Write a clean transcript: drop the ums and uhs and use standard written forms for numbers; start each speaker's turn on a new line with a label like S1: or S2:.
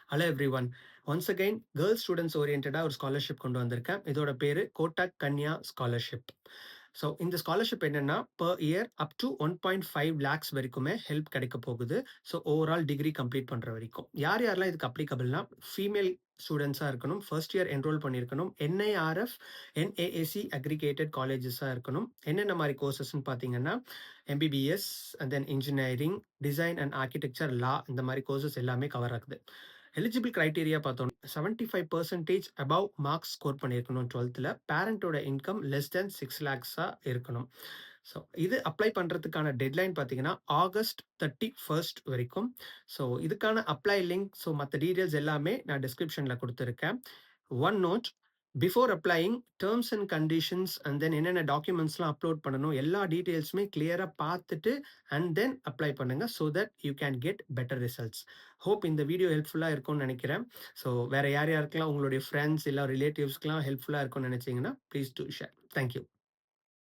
S1: Hello everyone. Once again girls students ஓரியன்டா ஒரு scholarship கொண்டு வந்திருக்கேன். இதோட பேரு கோட்டாக் கன்யா ஸ்காலர்ஷிப். ஸோ இந்த ஸ்காலர்ஷிப் என்னன்னா, per year up to 1.5 lakhs வரைக்குமே ஹெல்ப் கிடைக்க போகுது. ஸோ ஓவரால் டிகிரி கம்ப்ளீட் பண்ற வரைக்கும். யார் யாரெல்லாம் இதுக்கு அப்ளிகபிள்னா, ஃபீமேல் ஸ்டூடெண்ட்ஸா இருக்கணும், ஃபர்ஸ்ட் இயர் என்ரோல் பண்ணியிருக்கணும், என்ஐஆர்எஃப், என்ஏஏசி அக்ரிகேட்டட் காலேஜஸா இருக்கணும். என்னென்ன மாதிரி கோர்சஸ்ன்னு பார்த்தீங்கன்னா, MBBS and then engineering, design and architecture, law இந்த மாதிரி கோர்சஸ் எல்லாமே கவர் ஆகுது. எலிஜிபிள் கிரைட்டீரியா பார்த்தோம்னா 75% அபவ் மார்க்ஸ் ஸ்கோர் பண்ணியிருக்கணும் 12th. பேரண்டோட இன்கம் லெஸ் தென் 6 லேக்ஸா இருக்கணும். ஸோ இது அப்ளை பண்ணுறதுக்கான டெட்லைன் பார்த்தீங்கன்னா ஆகஸ்ட் 31 வரைக்கும். ஸோ இதுக்கான அப்ளை லிங்க், ஸோ மற்ற டீட்டெயில்ஸ் எல்லாமே நான் டிஸ்கிரிப்ஷனில் கொடுத்துருக்கேன். One note, before applying terms and conditions and then என்னென்ன டாக்குமெண்ட்ஸ்லாம் அப்லோட் பண்ணணும் எல்லா டீட்டெயில்ஸுமே கிளியராக பார்த்துட்டு அண்ட் தென் அப்ளை பண்ணுங்க so that you can get better results. Hope இந்த வீடியோ ஹெல்ப்ஃபுல்லாக இருக்கும்னு நினைக்கிறேன். ஸோ வேற யார் யாருக்கெல்லாம் உங்களுடைய ஃப்ரெண்ட்ஸ் இல்லை ரிலேட்டிவ்ஸ்க்குலாம் ஹெல்ப்ஃபுல்லாக இருக்கும்னு நினைச்சீங்கன்னா ப்ளீஸ் டு ஷேர். தேங்க்யூ.